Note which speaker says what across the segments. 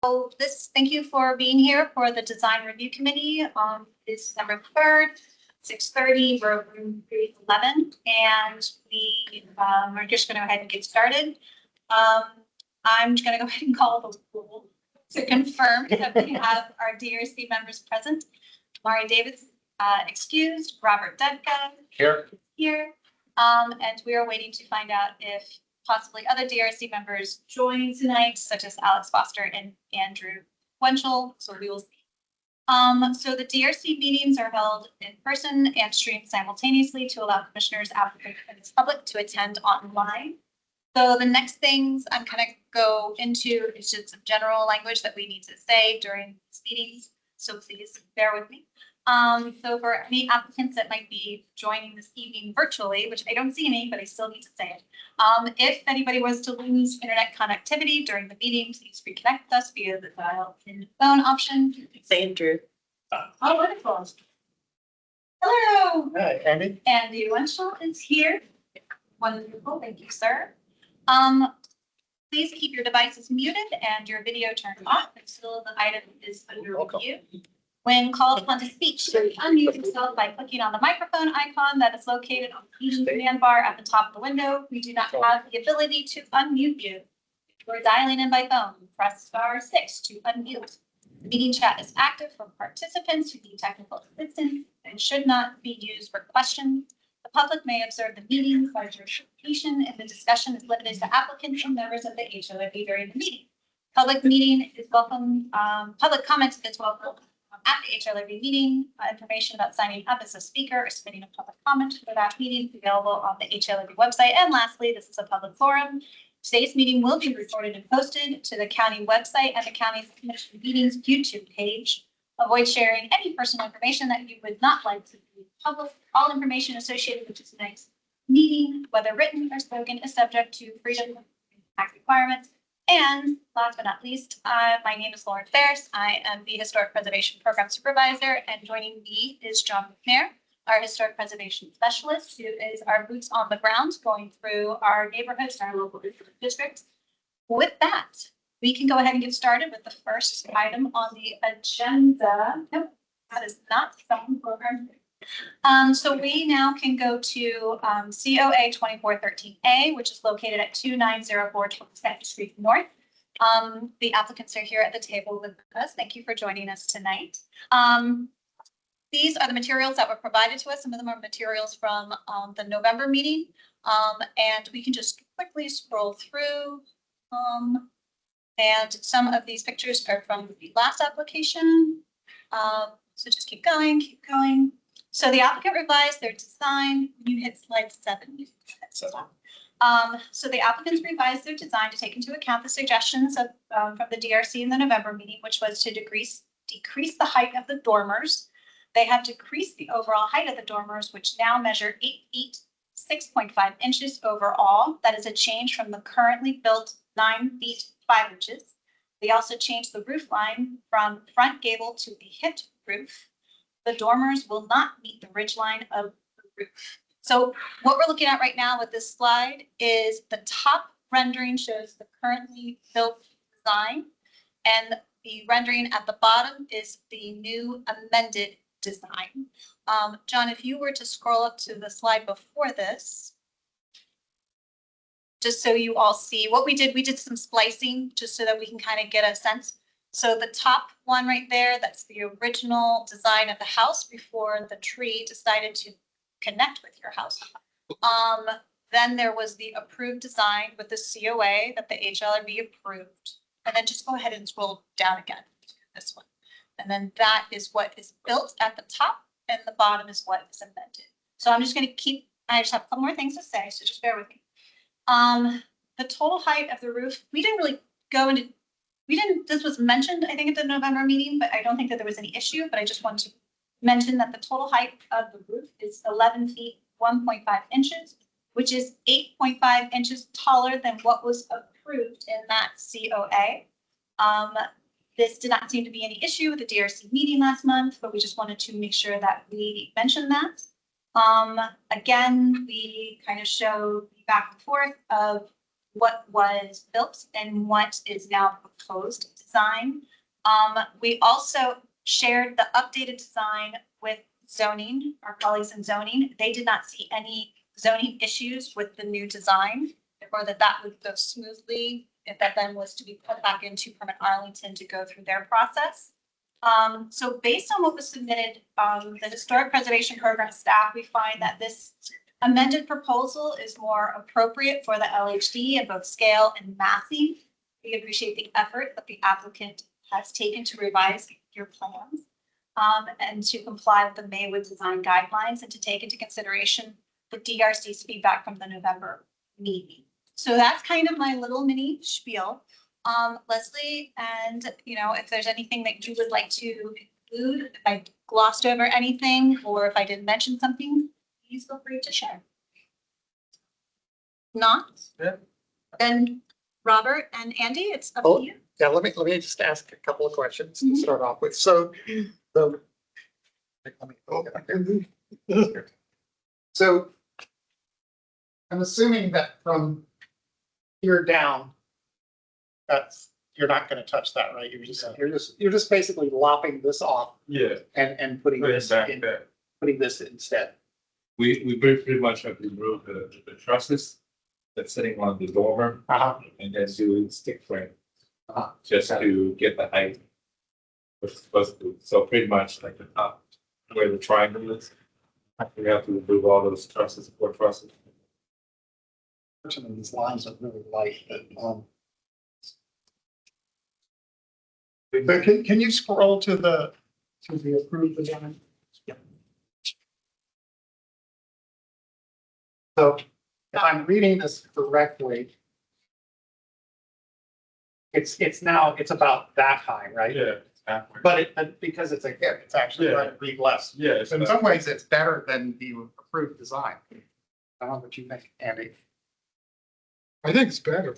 Speaker 1: So thank you for being here for the Design Review Committee. It's December 3rd, 6:30, we're room 311, and we're just going to go ahead and get started. I'm going to go ahead and call the roll to confirm that we have our DRC members present. Mari Davis, excused. Robert Dedka here. And we are waiting to find out if possibly other DRC members join tonight, such as Alex Foster and Andrew Wenchel. So we will see. So the DRC meetings are held in person and streamed simultaneously to allow commissioners, applicants, and the public to attend online. So the next things I'm going to go into is just some general language that we need to say during these meetings. So please bear with me. So for any applicants that might be joining this evening virtually, which I don't see any, but I still need to say it. If anybody was to lose internet connectivity during the meeting, please reconnect with us via the dial-in phone option.
Speaker 2: It's Andrew.
Speaker 1: Oh, wonderful. Hello.
Speaker 3: Hi, Andy.
Speaker 1: Andy Wenchel is here. Wonderful, thank you, sir. Please keep your devices muted and your video turned off until the item is under review. When called upon to speak, unmute yourself by clicking on the microphone icon that is located on the meeting command bar at the top of the window. We do not have the ability to unmute you. If you are dialing in by phone, press *6 to unmute. The meeting chat is active for participants who need technical assistance and should not be used for questions. The public may observe the meeting by jurisdiction if the discussion is limited to applicants and members of the HLRB during the meeting. Public meeting is welcome. Public comment is welcome. At the HLRB meeting, information about signing up as a speaker or submitting a public comment for that meeting is available on the HLRB website. And lastly, this is a public forum. Today's meeting will be recorded and posted to the county website and the county's commission meetings YouTube page. Avoid sharing any personal information that you would not like to be public. All information associated with tonight's meeting, whether written or spoken, is subject to Freedom Act requirements. And last but not least, my name is Lauren Ferris. I am the Historic Preservation Program Supervisor, and joining me is John McNair, our Historic Preservation Specialist, who is our boots on the ground going through our neighborhoods and our local districts. With that, we can go ahead and get started with the first item on the agenda. Nope, that is not some program. So we now can go to COA 2413A, which is located at 2904 22nd Street North. The applicants are here at the table with us. Thank you for joining us tonight. These are the materials that were provided to us. Some of them are materials from the November meeting, and we can just quickly scroll through. And some of these pictures are from the last application. So just keep going, keep going. So the applicant revised their design. You hit slide 7. So the applicants revised their design to take into account the suggestions of, from the DRC in the November meeting, which was to decrease the height of the dormers. They have decreased the overall height of the dormers, which now measure 8 feet, 6.5 inches overall. That is a change from the currently built 9 feet, 5 inches. They also changed the roof line from front gable to the hipped roof. The dormers will not meet the ridge line of the roof. So what we're looking at right now with this slide is the top rendering shows the currently built design, and the rendering at the bottom is the new amended design. John, if you were to scroll up to the slide before this, just so you all see what we did some splicing just so that we can kind of get a sense. So the top one right there, that's the original design of the house before the tree decided to connect with your house. Then there was the approved design with the COA that the HLRB approved. And then just go ahead and scroll down again to this one. And then that is what is built at the top, and the bottom is what is amended. So I'm just going to I just have a couple more things to say, so just bear with me. The total height of the roof, we didn't really go into, this was mentioned, I think, at the November meeting, but I don't think that there was any issue, but I just want to mention that the total height of the roof is 11 feet, 1.5 inches, which is 8.5 inches taller than what was approved in that COA. This did not seem to be any issue with the DRC meeting last month, but we just wanted to make sure that we mentioned that. Again, we kind of show the back and forth of what was built and what is now proposed design. We also shared the updated design with zoning, our colleagues in zoning. They did not see any zoning issues with the new design, or that would go smoothly if that then was to be put back into Permit Arlington to go through their process. So based on what was submitted, the Historic Preservation Program staff, we find that this amended proposal is more appropriate for the LHD in both scale and massing. We appreciate the effort that the applicant has taken to revise your plans and to comply with the Maywood design guidelines and to take into consideration the DRC's feedback from the November meeting. So that's kind of my little mini spiel. Leslie, and if there's anything that you would like to include, if I glossed over anything or if I didn't mention something, please feel free to share. Not?
Speaker 2: Yeah.
Speaker 1: Then Robert and Andy, it's up to you.
Speaker 2: Yeah, let me just ask a couple of questions to start off with. So the so I'm assuming that from here down, you're not going to touch that, right? You're just basically lopping this off.
Speaker 3: Yeah.
Speaker 2: And putting this in, putting this instead.
Speaker 3: We pretty much have removed the trusses that's sitting on the dormer and then doing stick frame just to get the height. We're supposed to, so pretty much like the top where the triangle is. We have to remove all those trusses, support trusses.
Speaker 2: Fortunately, these lines are really light, but can you scroll to the approved design? Yeah. So if I'm reading this correctly, it's about that high, right?
Speaker 3: Yeah.
Speaker 2: But because it's a hip, it's actually going to read less.
Speaker 3: Yeah.
Speaker 2: So in some ways, it's better than the approved design. I don't know what you think, Andy.
Speaker 4: I think it's better.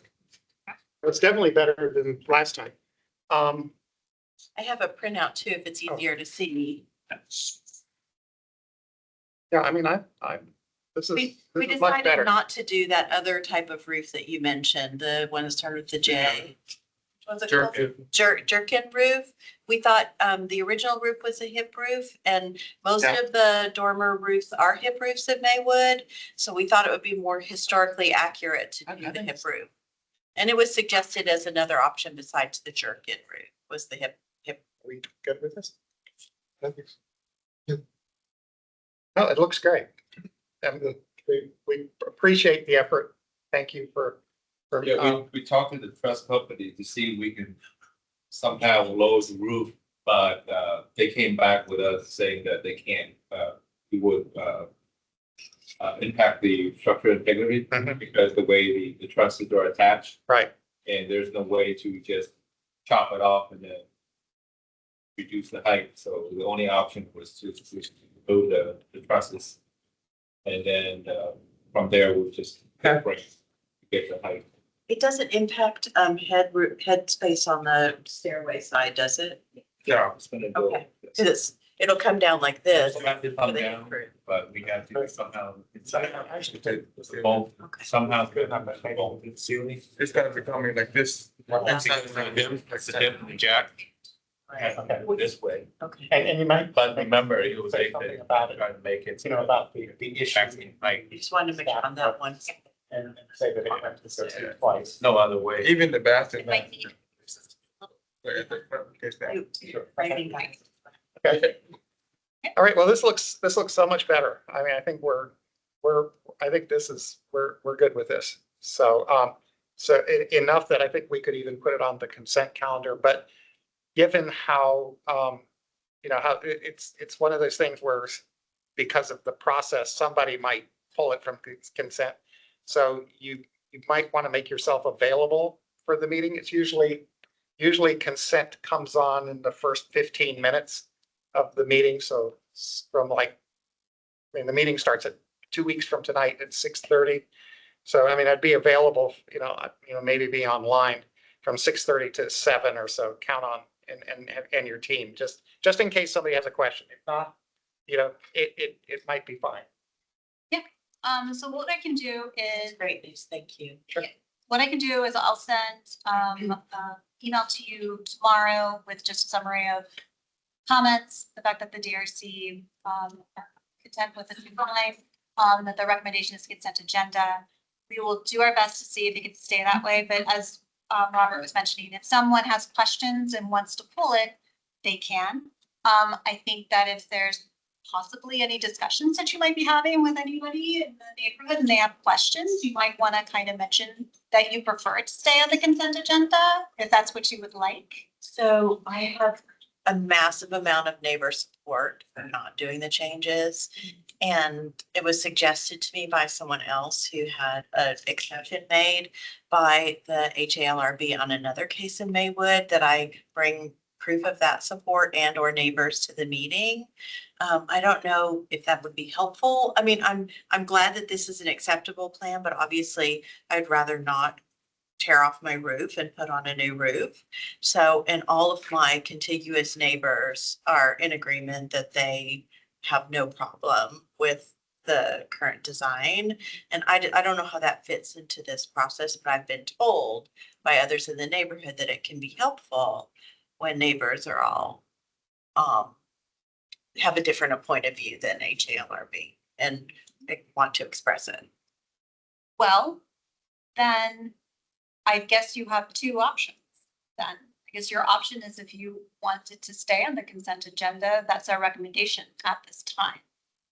Speaker 4: It's definitely better than last time.
Speaker 5: I have a printout too, if it's easier to see.
Speaker 4: Yeah, I mean, this
Speaker 5: We
Speaker 4: is much
Speaker 5: decided
Speaker 4: better.
Speaker 5: not to do that other type of roof that you mentioned, the one that started with the J. What's it called? Jerkin roof. We thought the original roof was a hip roof, and most of the dormer roofs are hip roofs at Maywood. So we thought it would be more historically accurate to do the hip roof. And it was suggested as another option besides the jerkin roof, was the hip.
Speaker 4: Are we good with this? No, it looks great. And we appreciate the effort. Thank you for.
Speaker 3: Yeah, we talked to the truss company to see if we can somehow lower the roof, but they came back with us saying that they can't. We would impact the structural integrity because the way the trusses are attached.
Speaker 4: Right.
Speaker 3: And there's no way to just chop it off and then reduce the height. So the only option was to remove the trusses. And then from there, we'll just get the height.
Speaker 5: It doesn't impact head space on the stairway side, does it?
Speaker 3: Yeah, it's gonna go.
Speaker 5: Okay, it'll come down like this.
Speaker 3: It'll have to come
Speaker 5: for the
Speaker 3: down,
Speaker 5: hip roof.
Speaker 3: but we have to somehow inside.
Speaker 4: Actually,
Speaker 3: The bolt,
Speaker 5: Okay.
Speaker 3: somehow it's gonna have that bolt in the ceiling.
Speaker 4: It's gonna be coming like this.
Speaker 3: That's the hip and the jack. Has to go this way.
Speaker 5: Okay.
Speaker 2: And you might,
Speaker 3: But remember, it was
Speaker 2: Say
Speaker 3: like
Speaker 2: something
Speaker 3: that,
Speaker 2: about it.
Speaker 3: try to make it.
Speaker 2: about the issue
Speaker 3: Like,
Speaker 5: I just wanted to make sure on that one.
Speaker 2: and say that it went to go twice.
Speaker 3: no other way.
Speaker 4: Even the bathroom.
Speaker 1: It might need-
Speaker 5: Framing guys.
Speaker 2: Okay.
Speaker 4: All right, well, this looks so much better. I mean, I think we're good with this. So, enough that I think we could even put it on the consent calendar, but given how, how it's one of those things where because of the process, somebody might pull it from consent. So you might want to make yourself available for the meeting. It's usually consent comes on in the first 15 minutes of the meeting. So from the meeting starts at 2 weeks from tonight at 6:30. So, I mean, I'd be available, maybe be online from 6:30 to 7 or so. Count on and your team just in case somebody has a question. If not, it might be fine.
Speaker 1: So what I can do is,
Speaker 5: Great news, thank you.
Speaker 4: Sure.
Speaker 1: what I can do is I'll send email to you tomorrow with just a summary of comments, the fact that the DRC are content with the design, that the recommendation is consent agenda. We will do our best to see if it can stay that way, but as Robert was mentioning, if someone has questions and wants to pull it, they can. I think that if there's possibly any discussions that you might be having with anybody in the neighborhood and they have questions, you might want to kind of mention that you prefer to stay on the consent agenda, if that's what you would like.
Speaker 5: So I have a massive amount of neighbor support for not doing the changes. And it was suggested to me by someone else who had an exception made by the HALRB on another case in Maywood that I bring proof of that support and or neighbors to the meeting. I don't know if that would be helpful. I mean, I'm glad that this is an acceptable plan, but obviously I'd rather not tear off my roof and put on a new roof. So, and all of my contiguous neighbors are in agreement that they have no problem with the current design. And I don't know how that fits into this process, but I've been told by others in the neighborhood that it can be helpful when neighbors are all have a different point of view than HALRB and they want to express it.
Speaker 1: Well, then I guess you have two options then. I guess your option is if you wanted to stay on the consent agenda, that's our recommendation at this time.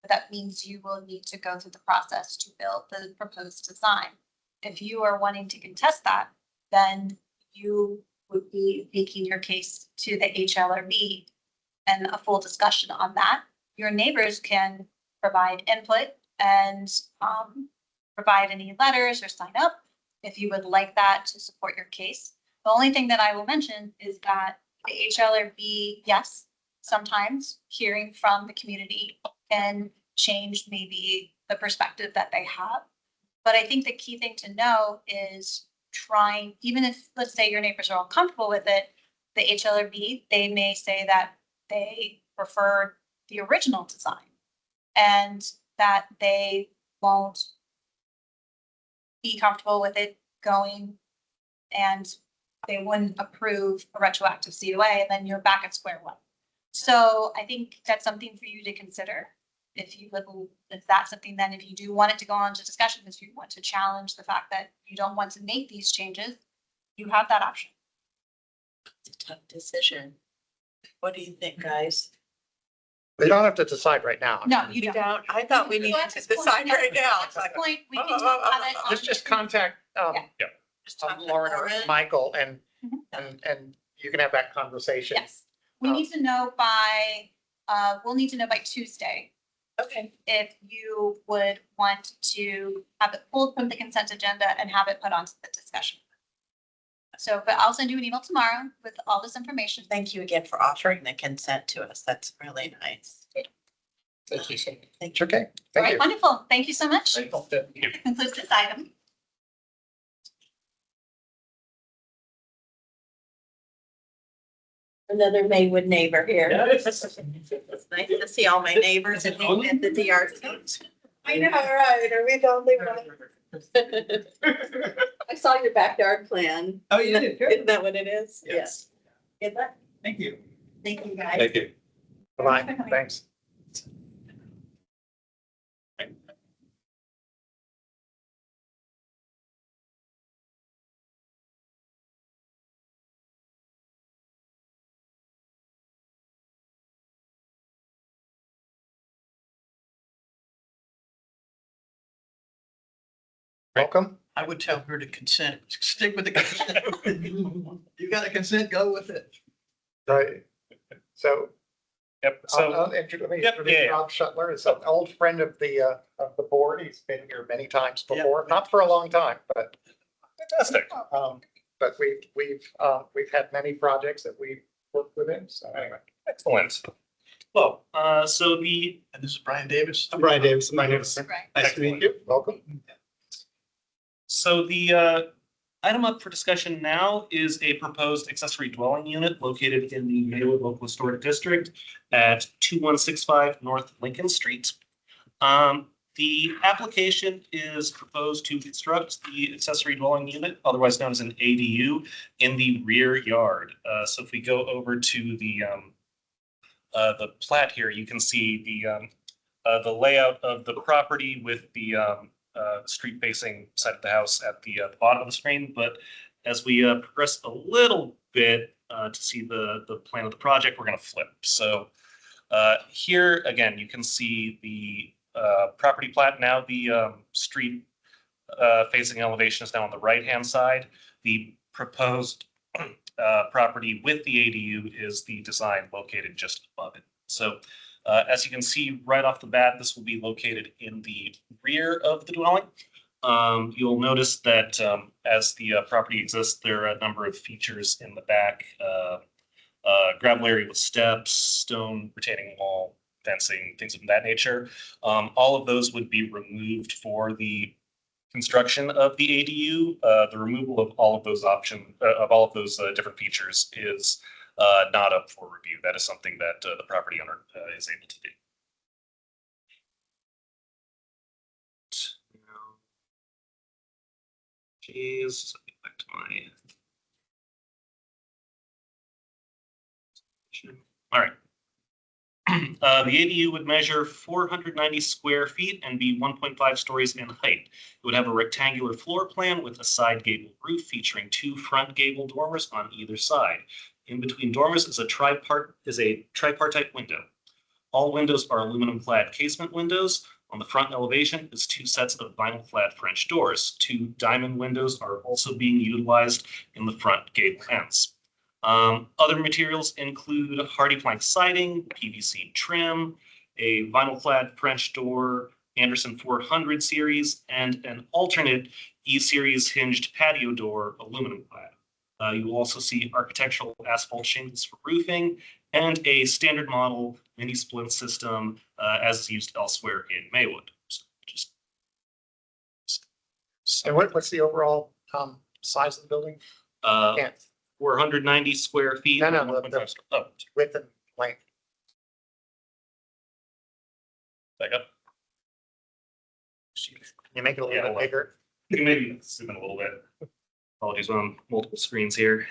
Speaker 1: But that means you will need to go through the process to build the proposed design. If you are wanting to contest that, then you would be making your case to the HLRB and a full discussion on that. Your neighbors can provide input and provide any letters or sign up if you would like that to support your case. The only thing that I will mention is that the HLRB, yes, sometimes hearing from the community can change maybe the perspective that they have. But I think the key thing to know is trying, even if, let's say your neighbors are all comfortable with it, the HLRB, they may say that they prefer the original design and that they won't be comfortable with it going and they wouldn't approve a retroactive COA and then you're back at square one. So I think that's something for you to consider. If that's something, then if you do want it to go on to discussion, if you want to challenge the fact that you don't want to make these changes, you have that option.
Speaker 5: It's a tough decision. What do you think, guys?
Speaker 4: They don't have to decide right now.
Speaker 1: No, you
Speaker 5: You
Speaker 1: don't.
Speaker 5: don't? I thought we needed to decide right now.
Speaker 1: At this point, we can have it on.
Speaker 4: Just contact
Speaker 5: Just talk to
Speaker 4: Lauren or
Speaker 5: Lauren.
Speaker 4: Michael and
Speaker 1: Mhm.
Speaker 4: you can have that conversation.
Speaker 1: Yes, we need to know by, we'll need to know by Tuesday
Speaker 5: Okay.
Speaker 1: if you would want to have it pulled from the consent agenda and have it put onto the discussion. So, but I'll send you an email tomorrow with all this information.
Speaker 5: Thank you again for offering the consent to us. That's really nice.
Speaker 2: Thank you.
Speaker 5: Thank
Speaker 4: It's
Speaker 5: you.
Speaker 4: okay.
Speaker 1: All
Speaker 4: Thank
Speaker 1: right,
Speaker 4: you.
Speaker 1: wonderful. Thank you so much.
Speaker 3: Thank you.
Speaker 1: That concludes this item.
Speaker 5: Another Maywood neighbor here.
Speaker 3: Yes.
Speaker 5: It's nice to see all my neighbors at the DRC. I know, right? Are we the only one? I saw your backyard plan.
Speaker 3: Oh, you did, good.
Speaker 5: Isn't that what it is?
Speaker 3: Yes.
Speaker 5: Good luck.
Speaker 3: Thank you.
Speaker 5: Thank you, guys.
Speaker 3: Thank you.
Speaker 4: Bye-bye. Thanks. Welcome.
Speaker 6: I would tell her to consent, stick with the consent. You got to consent, go with it.
Speaker 4: Right. So
Speaker 7: Yep, so,
Speaker 4: I'll introduce
Speaker 7: Yep, yeah, yeah.
Speaker 4: Rob Shuttler. Is an old friend of the board. He's been here many times before, not for a long time, but
Speaker 7: fantastic.
Speaker 4: but we've had many projects that we've worked with him. So anyway.
Speaker 7: Excellent. Well, so the,
Speaker 6: And this is Brian Davis.
Speaker 7: I'm Brian Davis. My name is.
Speaker 1: Right.
Speaker 6: Nice to meet you.
Speaker 4: Welcome.
Speaker 7: So the item up for discussion now is a proposed accessory dwelling unit located in the Maywood Local Historic District at 2165 North Lincoln Street. The application is proposed to construct the accessory dwelling unit, otherwise known as an ADU, in the rear yard. So if we go over to the plat here, you can see the layout of the property with the street facing side of the house at the bottom of the screen. But as we progress a little bit to see the plan of the project, we're going to flip. So here again, you can see the property plat. Now the street facing elevation is now on the right-hand side. The proposed property with the ADU is the design located just above it. So as you can see right off the bat, this will be located in the rear of the dwelling. You'll notice that as the property exists, there are a number of features in the back. Gravel area with steps, stone retaining wall, fencing, things of that nature. All of those would be removed for the construction of the ADU. The removal of all of those different features is not up for review. That is something that the property owner is able to do. Geez, back to my. All right. The ADU would measure 490 square feet and be 1.5 stories in height. It would have a rectangular floor plan with a side gable roof featuring 2 front gable dormers on either side. In between dormers is a tripartite window. All windows are aluminum clad casement windows. On the front elevation is 2 sets of vinyl clad French doors. 2 diamond windows are also being utilized in the front gable ends. Other materials include hardy plank siding, PVC trim, a vinyl clad French door, Anderson 400 series, and an alternate E-series hinged patio door, aluminum clad. You will also see architectural asphalt shingles for roofing and a standard model mini splint system as is used elsewhere in Maywood.
Speaker 4: And what's the overall size of the building? Can't.
Speaker 7: 490 square feet.
Speaker 4: No,
Speaker 7: and
Speaker 4: no,
Speaker 7: 1.5 oh,
Speaker 4: width and length.
Speaker 7: back up.
Speaker 4: Can you make it a little
Speaker 7: Yeah,
Speaker 4: bit
Speaker 7: well.
Speaker 4: bigger?
Speaker 7: You can maybe zoom in a little bit. Apologies, we're on multiple screens here.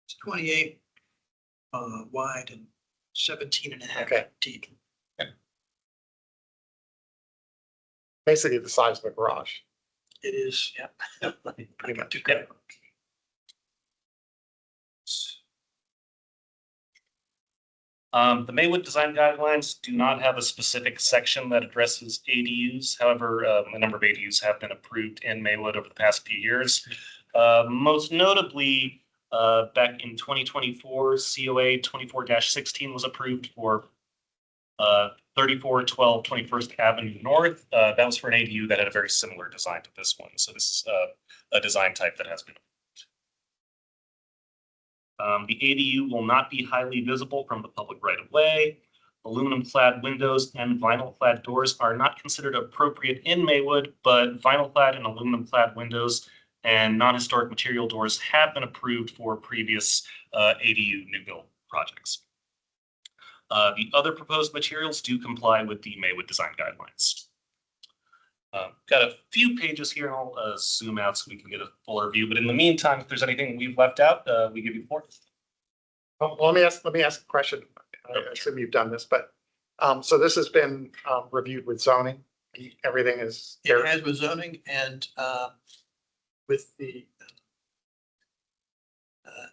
Speaker 6: It's 28 wide and 17 and a half
Speaker 4: Okay.
Speaker 6: deep.
Speaker 4: Basically the size of a garage.
Speaker 6: It is, yeah.
Speaker 4: Pretty much.
Speaker 7: Yep. The Maywood design guidelines do not have a specific section that addresses ADUs. However, a number of ADUs have been approved in Maywood over the past few years. Most notably, back in 2024, COA 24-16 was approved for 3412 21st Avenue North. That was for an ADU that had a very similar design to this one. So this is a design type that has been the ADU will not be highly visible from the public right of way. Aluminum clad windows and vinyl clad doors are not considered appropriate in Maywood, but vinyl clad and aluminum clad windows and non-historic material doors have been approved for previous ADU new build projects. The other proposed materials do comply with the Maywood design guidelines. Got a few pages here, and I'll zoom out so we can get a fuller view. But in the meantime, if there's anything we've left out, we give you the floor.
Speaker 4: Well, let me ask a question. I assume you've done this, but so this has been reviewed with zoning. Everything is
Speaker 6: It
Speaker 4: there.
Speaker 6: has with zoning and with the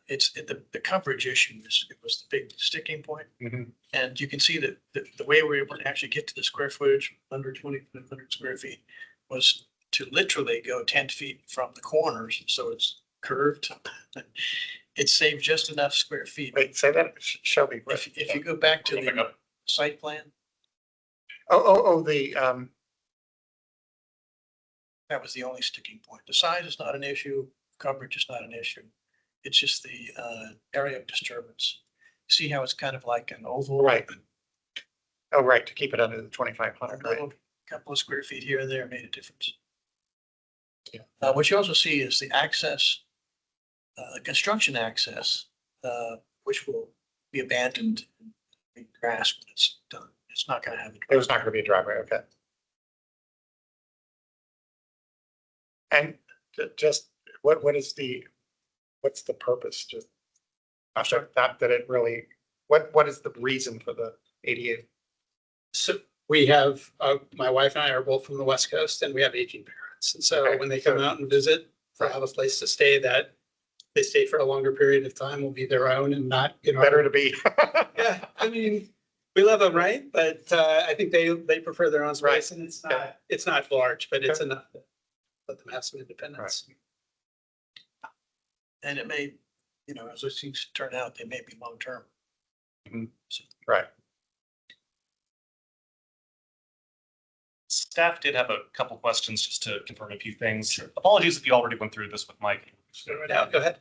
Speaker 6: the coverage issue it was the big sticking point.
Speaker 4: Mhm.
Speaker 6: And you can see that the way we were able to actually get to the square footage under 2,500 square feet was to literally go 10 feet from the corners. So it's curved. It saved just enough square feet.
Speaker 4: Wait, say that. Show me.
Speaker 6: If you go back to
Speaker 7: Back
Speaker 6: the
Speaker 7: up.
Speaker 6: site plan,
Speaker 4: The
Speaker 6: that was the only sticking point. The size is not an issue. Coverage is not an issue. It's just the area of disturbance. See how it's kind of like an oval?
Speaker 4: right. Oh, right, to keep it under the 2,500,
Speaker 6: A
Speaker 4: right?
Speaker 6: little couple of square feet here and there made a difference.
Speaker 4: Yeah.
Speaker 6: What you also see is the access, construction access, which will be abandoned in grass when it's done. it's not gonna have. a
Speaker 4: There's not gonna be a driveway, okay. And just, what's the purpose? Just, not that it really, what is the reason for the ADU?
Speaker 8: So we have, my wife and I are both from the West Coast and we have aging parents. And so
Speaker 4: Okay.
Speaker 8: when they come out and visit, they'll have a place to stay that they stay for a longer period of time will be their own and not,
Speaker 4: Better to be.
Speaker 8: Yeah, I mean, we love them, right? But I think they prefer their own space and it's not large, but it's enough to let them have some independence.
Speaker 6: And it may, as those things turn out, they may be long-term.
Speaker 4: Right.
Speaker 7: Staff did have a couple questions just to confirm a few things. Apologies if you already went through this with Mike.
Speaker 8: Go ahead.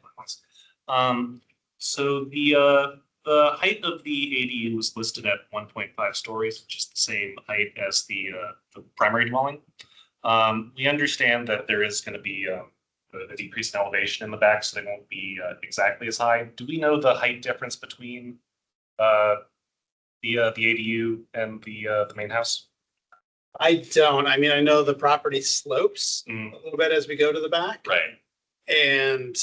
Speaker 7: So the height of the ADU was listed at 1.5 stories, which is the same height as the primary dwelling. We understand that there is going to be a decrease in elevation in the back, so they won't be exactly as high. Do we know the height difference between the ADU and the main house?
Speaker 8: I don't. I mean, I know the property slopes
Speaker 7: Mm.
Speaker 8: a little bit as we go to the back.
Speaker 7: Right.
Speaker 8: And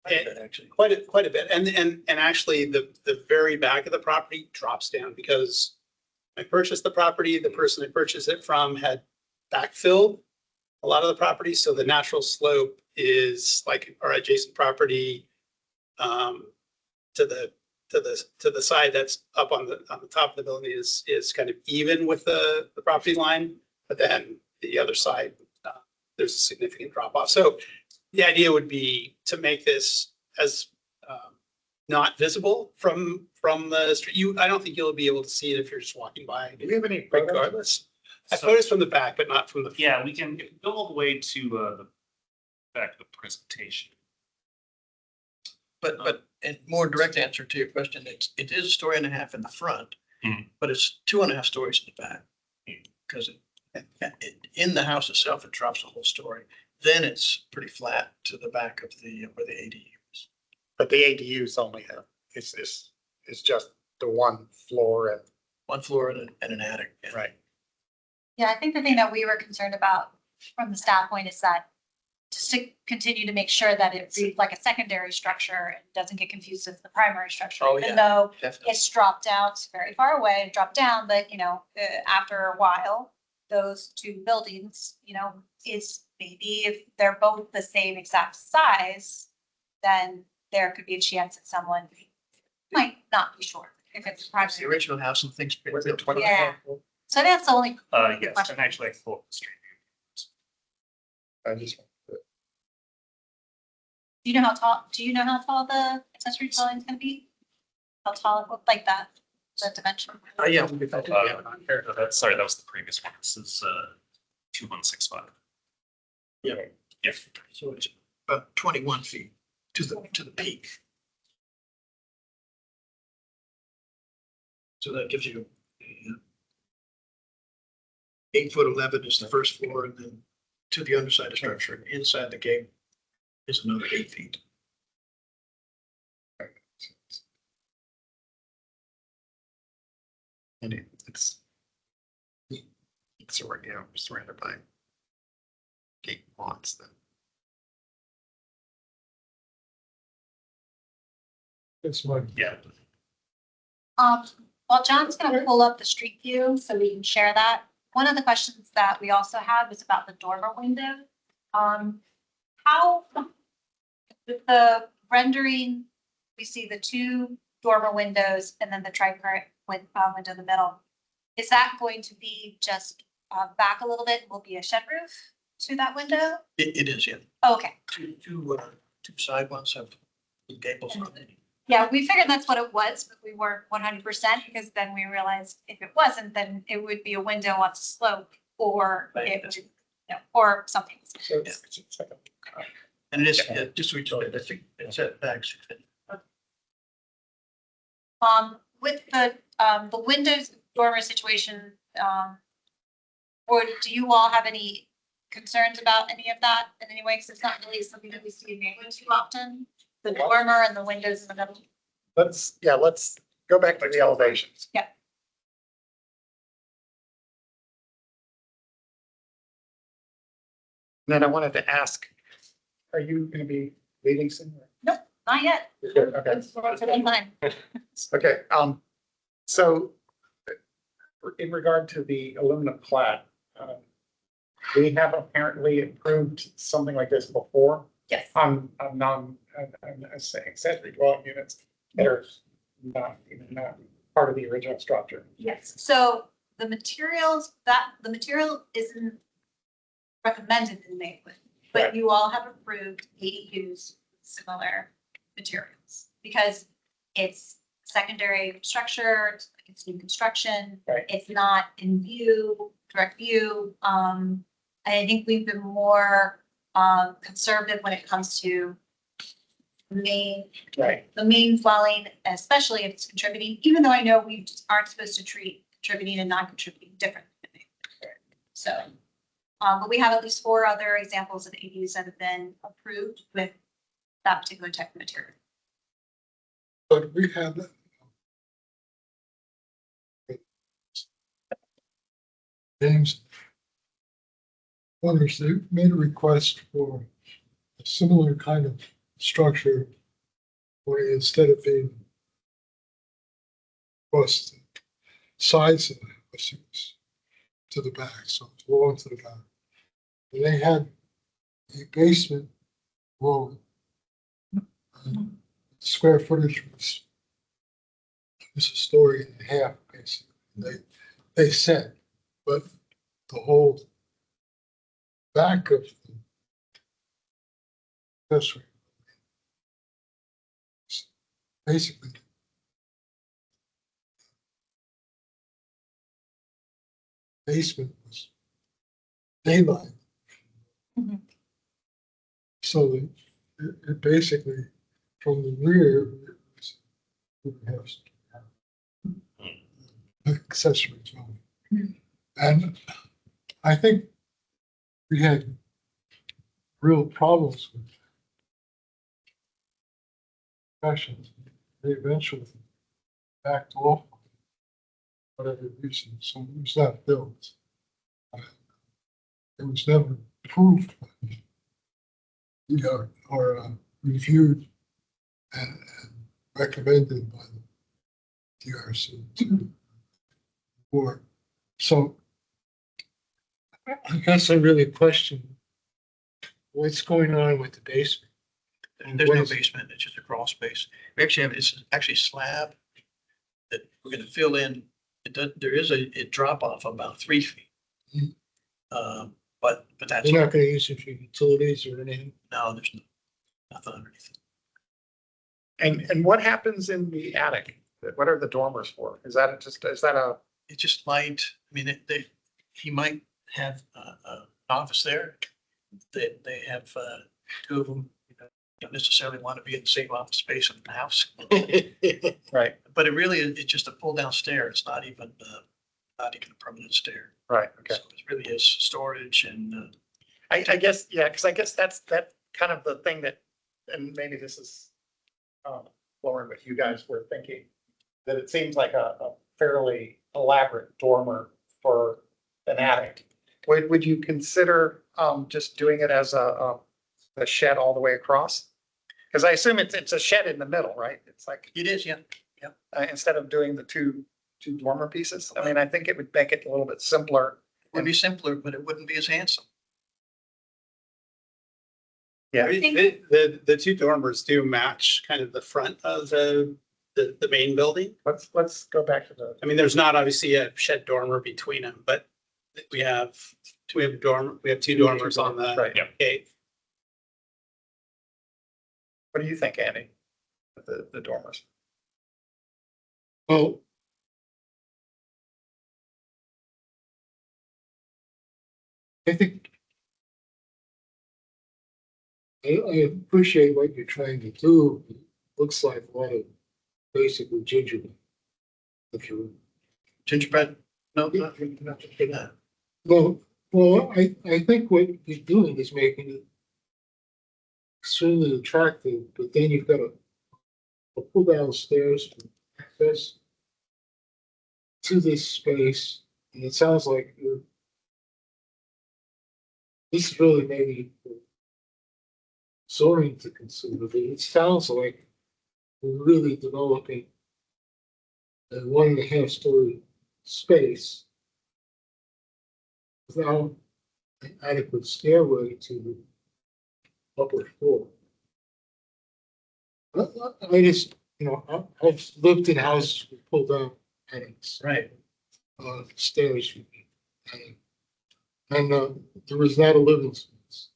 Speaker 6: Actually,
Speaker 8: quite a bit. And actually the very back of the property drops down because I purchased the property, the person I purchased it from had backfilled a lot of the property. So the natural slope is like our adjacent property to the side that's up on the top of the building is kind of even with the property line. But then the other side, there's a significant drop off. So the idea would be to make this as not visible from the street. I don't think you'll be able to see it if you're just walking by.
Speaker 4: Do you have any
Speaker 8: Regardless, I photos from the back, but not from the.
Speaker 7: Yeah, we can go all the way to the back of the presentation.
Speaker 6: but and more direct answer to your question, it is a story and a half in the front,
Speaker 7: Mhm.
Speaker 6: but it's 2.5 stories in the back. Because in the house itself, it drops a whole story. Then it's pretty flat to the back of where the ADU is.
Speaker 4: But the ADUs only have, it's just the one floor and.
Speaker 6: One floor and an attic.
Speaker 4: Right.
Speaker 1: Yeah, I think the thing that we were concerned about from the staff point is that just to continue to make sure that it reads like a secondary structure and doesn't get confused with the primary structure.
Speaker 6: Oh,
Speaker 1: Even
Speaker 6: yeah.
Speaker 1: though
Speaker 6: Definitely.
Speaker 1: it's dropped out very far away and dropped down, but after a while, those two buildings, is maybe if they're both the same exact size, then there could be a chance that someone might not be sure if it's
Speaker 6: It's the
Speaker 1: primary.
Speaker 6: original house and things.
Speaker 4: Was it 20?
Speaker 1: Yeah. So that's the only
Speaker 7: Yes,
Speaker 1: question.
Speaker 7: and actually I can pull up the street view.
Speaker 4: I just.
Speaker 1: Do you know how tall the accessory dwelling is gonna be? How tall it looked like that, the dimension?
Speaker 6: Yeah.
Speaker 8: We'll get that to you on here.
Speaker 7: Sorry, that was the previous one. This is 2165.
Speaker 6: Yeah.
Speaker 7: Yeah.
Speaker 6: So it's about 21 feet to the peak. So that gives you 8'11" is the first floor, and then to the underside of the structure, and inside the gate is another 8 feet.
Speaker 4: And it's surrounded by gate lots then.
Speaker 3: This one.
Speaker 7: Yeah.
Speaker 1: While John's gonna pull up the street view so we can share that, one of the questions that we also had was about the dormer window. How, with the rendering, we see the two dormer windows and then the tricurrent window in the middle. Is that going to be just back a little bit? Will be a shed roof to that window?
Speaker 6: It is, yeah.
Speaker 1: Okay.
Speaker 6: Two side ones have gables on it.
Speaker 1: Yeah, we figured that's what it was, but we weren't 100% because then we realized if it wasn't, then it would be a window on the slope or it would, or something.
Speaker 4: So
Speaker 6: Yeah.
Speaker 4: it's like a.
Speaker 6: And it is, yeah, just so we told it, I think it's at back.
Speaker 1: With the windows dormer situation, or do you all have any concerns about any of that in any way? Because it's not really something that we see in England too often. The dormer and the windows in the middle.
Speaker 4: Let's go back to the elevations.
Speaker 1: Yeah.
Speaker 4: then I wanted to ask, are you going to be leaving soon?
Speaker 1: Not yet.
Speaker 4: Okay.
Speaker 1: It's fine.
Speaker 4: Okay, so in regard to the aluminum clad, we have apparently approved something like this before
Speaker 1: Yes.
Speaker 4: on accessory dwelling units that are not part of the original structure.
Speaker 1: Yes. So the material isn't recommended in Maywood, but
Speaker 4: Right.
Speaker 1: you all have approved ADUs with similar materials because it's secondary structure, it's new construction.
Speaker 4: Right.
Speaker 1: It's not in view, direct view. And I think we've been more conservative when it comes to
Speaker 4: Right.
Speaker 1: the main dwelling, especially if it's contributing, even though I know we aren't supposed to treat contributing and non-contributing differently. So, but we have at least 4 other examples of ADUs that have been approved with that particular type of material.
Speaker 9: But we have James owners, they made a request for a similar kind of structure where instead of being across the sides of the house, it was to the back, so it's long to the back. And they had a basement wall. Square footage was a story and a half, basically. They said, but the whole back of the accessory basically basement was daylight.
Speaker 1: Mhm.
Speaker 9: So it basically from the rear it was accessory dwelling.
Speaker 1: Mhm.
Speaker 9: And I think we had real problems with discussions. They eventually backed off for whatever reason, so it was not built. It was never approved, or reviewed and recommended by the DRC to the board. So I guess I really question what's going on with the basement.
Speaker 6: And there's no basement, it's just a crawl space. We actually have, it's actually slab that we're gonna fill in. There is a drop off about 3 feet.
Speaker 9: Mhm.
Speaker 6: But that's,
Speaker 9: You're not gonna use it for utilities or anything?
Speaker 6: no, there's nothing underneath.
Speaker 4: And what happens in the attic? What are the dormers for? Is that a,
Speaker 6: It's just light. I mean, he might have an office there. They have 2 of them. Don't necessarily want to be in the same office space in the house.
Speaker 4: right,
Speaker 6: But it really, it's just a pull down stair. It's not even a permanent stair.
Speaker 4: right, okay.
Speaker 6: So it really is storage and
Speaker 4: I guess, yeah, because I guess that's kind of the thing that, and maybe this is Lauren, what you guys were thinking, that it seems like a fairly elaborate dormer for an attic. Would you consider just doing it as a shed all the way across? Because I assume it's a shed in the middle, right? It's like,
Speaker 6: it is, yeah.
Speaker 4: instead of doing the two dormer pieces. I mean, I think it would make it a little bit simpler.
Speaker 6: Would be simpler, but it wouldn't be as handsome.
Speaker 4: Yeah.
Speaker 8: I mean, the 2 dormers do match kind of the front of the main building.
Speaker 4: Let's go back to the,
Speaker 8: I mean, there's not obviously a shed dormer between them, but we have 2 dormers on the
Speaker 4: right.
Speaker 8: gate.
Speaker 4: What do you think, Andy? The dormers?
Speaker 9: Well, I think I appreciate what you're trying to do. It looks like a lot of basically gingerbread. If you
Speaker 6: Gingerbread? No, not for that.
Speaker 9: well, I think what you're doing is making it extremely attractive, but then you've got a pull down stairs to access to this space, and it sounds like you're this is really maybe zoning to consider, but it sounds like we're really developing a 1.5 story space without an adequate stairway to the upper floor. I just, I've lived in houses with pull down attics,
Speaker 6: Right.
Speaker 9: stairs. And there was not a living space.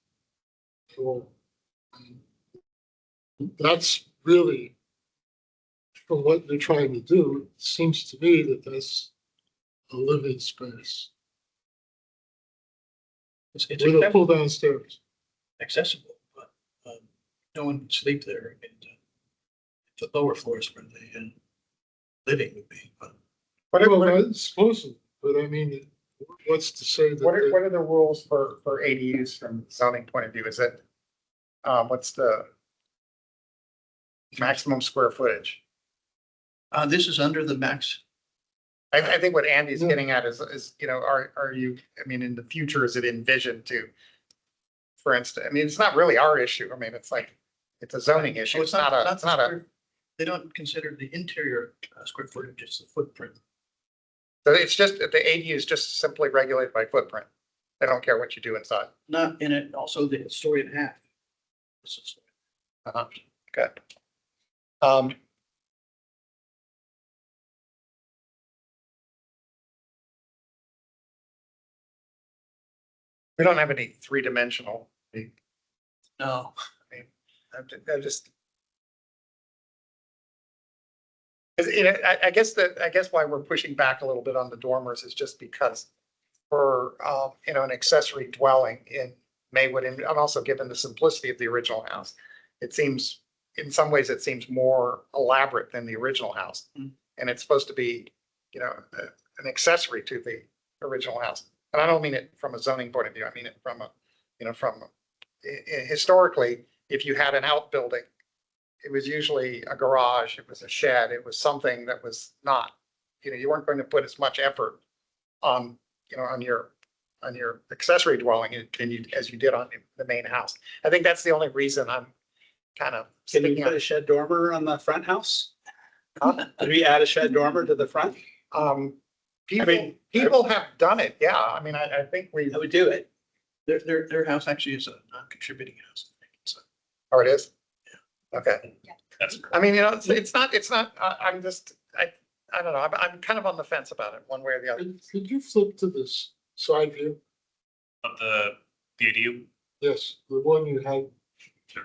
Speaker 9: So that's really, from what they're trying to do, it seems to me that that's a living space
Speaker 6: It's
Speaker 9: with a pull down stairs.
Speaker 6: accessible, but no one would sleep there. And the lower floors where the living would be. But
Speaker 9: Well, that's supposedly, but I mean, what's to say that?
Speaker 4: What are the rules for ADUs from zoning point of view? Is it, what's the maximum square footage?
Speaker 6: this is under the max.
Speaker 4: I think what Andy's getting at is, are you, I mean, in the future, is it envisioned to, for instance, I mean, it's not really our issue. I mean, it's like, it's a zoning issue.
Speaker 6: Oh,
Speaker 4: It's not a, it's not a,
Speaker 6: They don't consider the interior square footage, it's the footprint.
Speaker 4: so it's just, the ADU is just simply regulated by footprint. They don't care what you do inside.
Speaker 6: Not in it, also the story and a half. This is-
Speaker 4: Uh-huh. Okay. We don't have any three-dimensional.
Speaker 6: No,
Speaker 4: I just. I guess why we're pushing back a little bit on the dormers is just because for, an accessory dwelling in Maywood, and also given the simplicity of the original house, it seems, in some ways, it seems more elaborate than the original house.
Speaker 6: Mm.
Speaker 4: And it's supposed to be, an accessory to the original house. And I don't mean it from a zoning point of view. I mean it from historically, if you had an outbuilding, it was usually a garage, it was a shed, it was something that was not, you weren't going to put as much effort on, on your accessory dwelling as you did on the main house. I think that's the only reason I'm kind of
Speaker 8: Can you
Speaker 4: sticking
Speaker 8: put a
Speaker 4: out.
Speaker 8: shed dormer on the front house?
Speaker 4: Huh?
Speaker 8: Did we add a shed dormer to the front?
Speaker 4: People have done it, yeah. I mean, I think we,
Speaker 8: I would do it.
Speaker 6: their house actually is a non-contributing house. So
Speaker 4: oh, it is? Okay.
Speaker 7: That's
Speaker 4: I mean, it's not, I'm just, I don't know. I'm kind of on the fence about it, one way or the other.
Speaker 9: Could you flip to this side view?
Speaker 7: of the ADU.
Speaker 9: Yes, the one you had.
Speaker 7: Sure.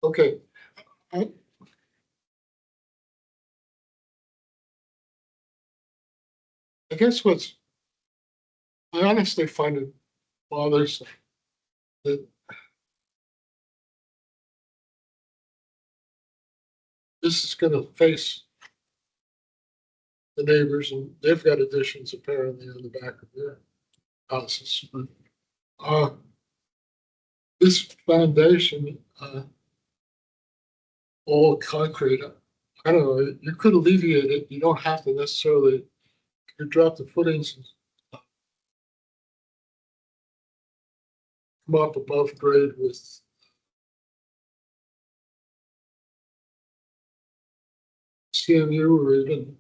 Speaker 9: Okay. I guess I honestly find it bothersome that this is gonna face the neighbors, and they've got additions apparently on the back of their houses. But, this foundation, all concrete, I don't know, you could alleviate it. You don't have to necessarily, you drop the footings and come up above grade with CMU or even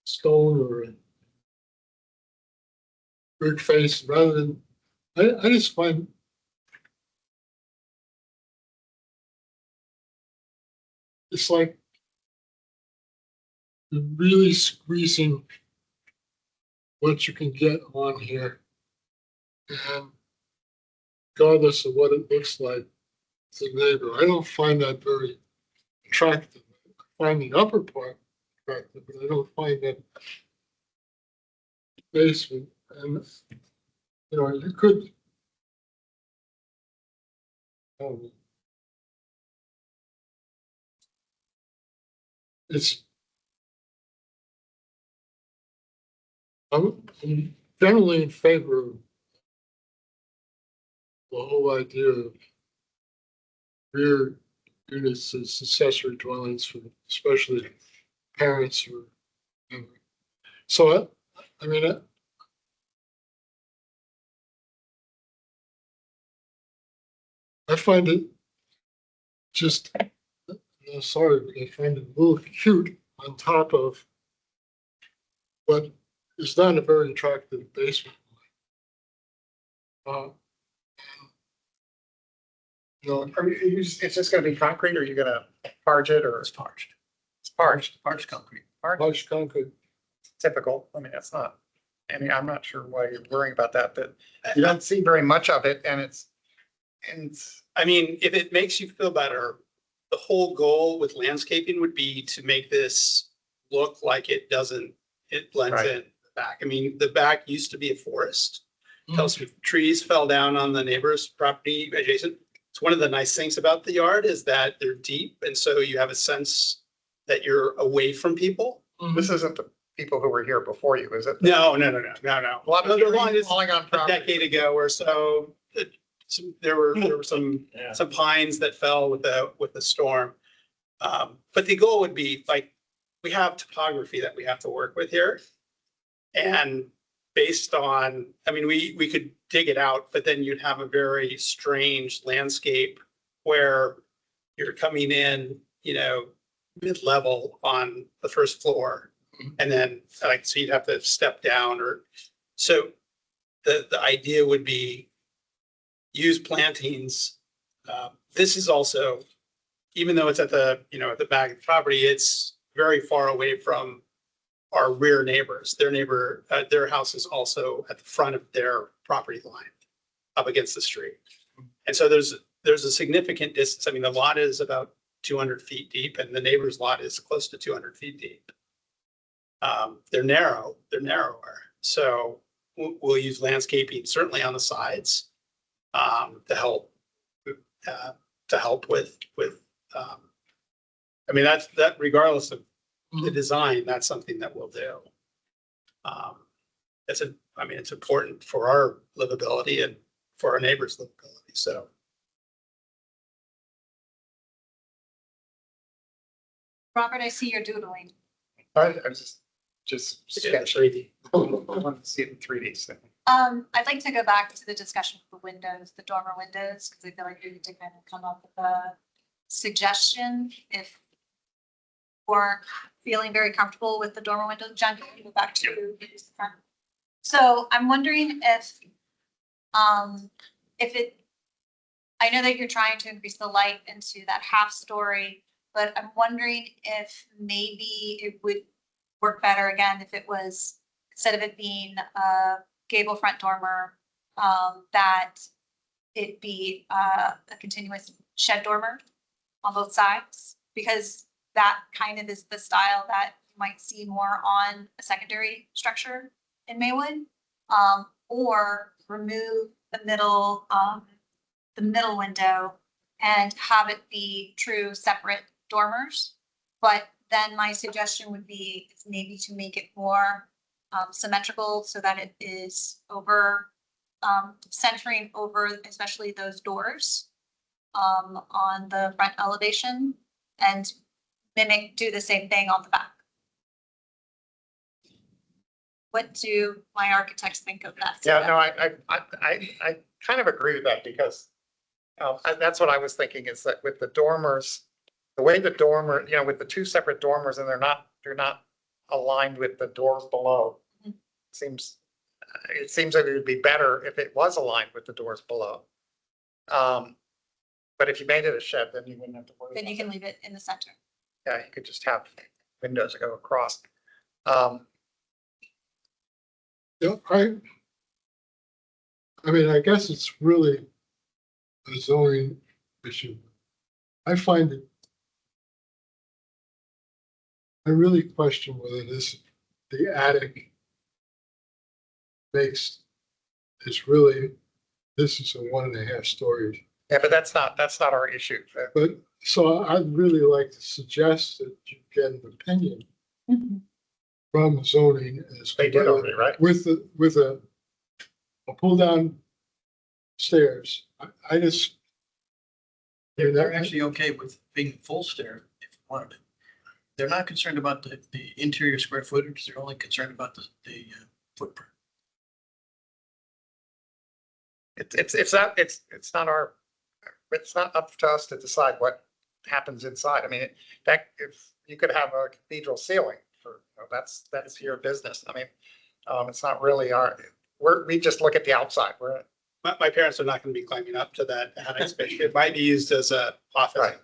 Speaker 9: stone or a brick face rather than, I just find it's like really squeezing what you can get on here. And regardless of what it looks like to the neighbor, I don't find that very attractive. I find the upper part attractive, but I don't find that basement. And, you could, it's, I'm generally in favor of the whole idea of rear units as accessory dwellings for especially parents or. So, I mean, I find it just, sorry, but I find it a little cute on top of what is not a very attractive basement. You know,
Speaker 4: it's just gonna be concrete, or are you gonna parge it, or?
Speaker 6: It's parched.
Speaker 4: It's parched,
Speaker 6: Parched concrete.
Speaker 9: large concrete.
Speaker 4: typical. I mean, that's not, I mean, I'm not sure why you're worrying about that, but you don't see very much of it, and it's,
Speaker 8: I mean, if it makes you feel better, the whole goal with landscaping would be to make this look like it blends
Speaker 4: Right.
Speaker 8: in the back. I mean, the back used to be a forest. Until some trees fell down on the neighbor's property adjacent. It's one of the nice things about the yard is that they're deep, and so you have a sense that you're away from people.
Speaker 4: this isn't the people who were here before you, is it?
Speaker 8: No.
Speaker 4: A lot of
Speaker 8: The line
Speaker 4: trees
Speaker 8: is
Speaker 4: falling on
Speaker 8: a
Speaker 4: property.
Speaker 8: decade ago or so. There were some pines that fell with the storm. But the goal would be, like, we have topography that we have to work with here. And based on, I mean, we could dig it out, but then you'd have a very strange landscape where you're coming in, mid-level on the first floor. And then, like, so you'd have to step down, or, so the idea would be use plantings. This is also, even though it's at the back of the property, it's very far away from our rear neighbors. Their house is also at the front of their property line, up against the street. And so there's a significant distance. I mean, the lot is about 200 feet deep, and the neighbor's lot is close to 200 feet deep. They're narrower. So we'll use landscaping certainly on the sides to help with. I mean, that regardless of the design, that's something that we'll do. It's important for our livability and for our neighbors' livability. So.
Speaker 1: Robert, I see you're doodling.
Speaker 4: I was just sketching. 3D. I want to see it in 3D. So.
Speaker 1: I'd like to go back to the discussion of the windows, the dormer windows, because I feel like we need to kind of come up with a suggestion if we're feeling very comfortable with the dormer windows. John, can you go back to the front? So I'm wondering if it, I know that you're trying to increase the light into that half story, but I'm wondering if maybe it would work better again if it was, instead of it being a gable front dormer, that it be a continuous shed dormer on both sides, because that kind of is the style that you might see more on a secondary structure in Maywood, or remove the middle window and have it be true separate dormers. But then my suggestion would be maybe to make it more symmetrical so that it is over centering over, especially those doors on the front elevation, and do the same thing on the back. What do my architects think of that?
Speaker 4: Yeah, no, I kind of agree with that, because that's what I was thinking, is that with the dormers, the way the dormer, with the two separate dormers, and they're not aligned with the doors below.
Speaker 1: Mhm.
Speaker 4: It seems like it would be better if it was aligned with the doors below. But if you made it a shed, then you wouldn't have to worry.
Speaker 1: Then you can leave it in the center.
Speaker 4: Yeah, you could just have windows that go across.
Speaker 9: Yeah, I mean, I guess it's really a zoning issue. I find it, I really question whether the attic makes, this is a 1.5 stories.
Speaker 4: Yeah, but that's not our issue.
Speaker 9: But so I'd really like to suggest that you get an opinion from zoning as
Speaker 4: They did already, right?
Speaker 9: with a pull down stairs. I just.
Speaker 6: They're actually okay with being full stair if you wanted it. they're not concerned about the interior square footage. They're only concerned about the footprint.
Speaker 4: It's not up to us to decide what happens inside. I mean, that, if you could have a cathedral ceiling for, that's your business. I mean, it's not really we just look at the outside.
Speaker 8: My parents are not going to be climbing up to that attic space. It might be used as a office.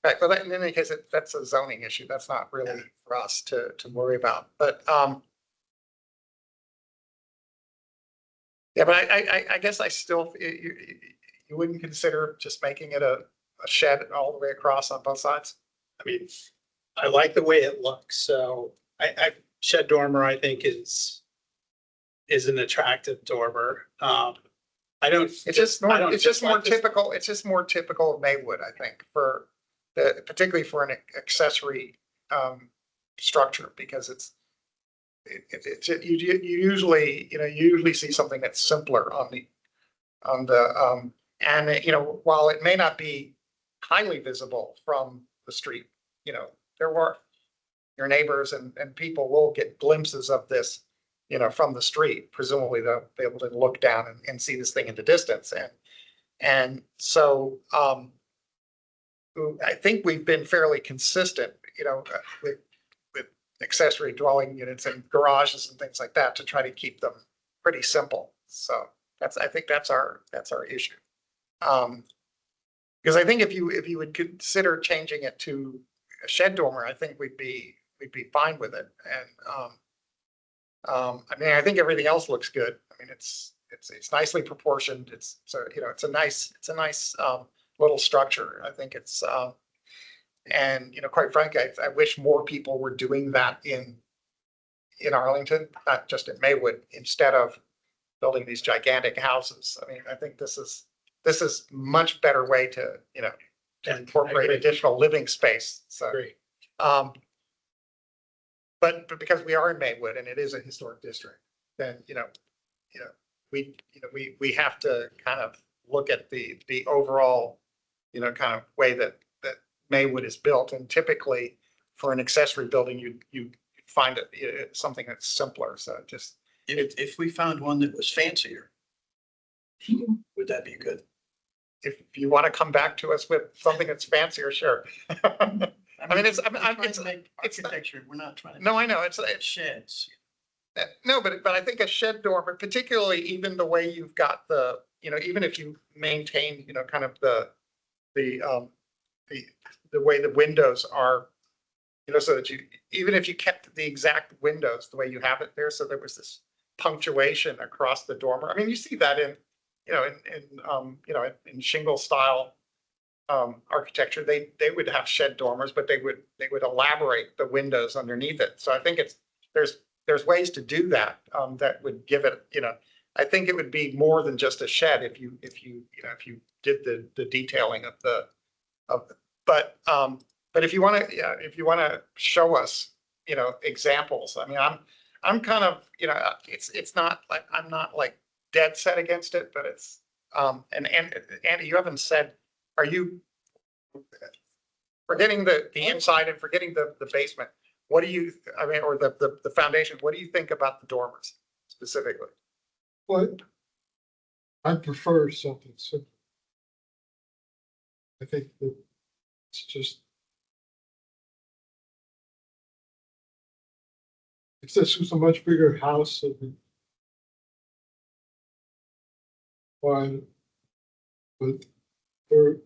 Speaker 4: Right, well, in any case, that's a zoning issue. That's not really for us to worry about, but, yeah, but I guess I still, you wouldn't consider just making it a shed all the way across on both sides?
Speaker 8: I mean, I like the way it looks, so shed dormer, I think is an attractive dormer. I don't.
Speaker 4: It's just more typical of Maywood, I think, particularly for an accessory structure, because you usually see something that's simpler on the and while it may not be highly visible from the street, your neighbors and people will get glimpses of this, from the street. Presumably they'll be able to look down and see this thing in the distance. And so I think we've been fairly consistent, with accessory dwelling units and garages and things like that, to try to keep them pretty simple. So I think that's our issue. Because I think if you would consider changing it to a shed dormer, I think we'd be fine with it. And I mean, I think everything else looks good. I mean, it's nicely proportioned. It's a nice little structure. I think it's and quite frankly, I wish more people were doing that in Arlington, not just in Maywood, instead of building these gigantic houses. I mean, I think this is much better way to incorporate additional living space. So, but because we are in Maywood and it is a historic district, then we have to kind of look at the overall kind of way that Maywood is built. And typically for an accessory building, you find it something that's simpler. So just
Speaker 6: if we found one that was fancier, would that be good?
Speaker 4: If you want to come back to us with something that's fancier, sure. I mean, it's
Speaker 6: architecture. We're not trying to.
Speaker 4: No, I know it's
Speaker 6: sheds.
Speaker 4: No, but I think a shed dormer, particularly even the way you've got the, even if you maintain, kind of the way the windows are, so that even if you kept the exact windows the way you have it there, so there was this punctuation across the dormer. I mean, you see that in shingle style architecture. They would have shed dormers, but they would elaborate the windows underneath it. So I think there's ways to do that that would give it, I think it would be more than just a shed if you did the detailing but if you want to show us examples. I mean, I'm kind of it's not like I'm not like dead set against it, but it's and Andy, you haven't said, are you forgetting the inside and forgetting the basement? What do you, I mean, or the foundation, what do you think about the dormers specifically?
Speaker 9: Well, I prefer something simple. I think that it's just, if this was a much bigger house, it'd be fine. But for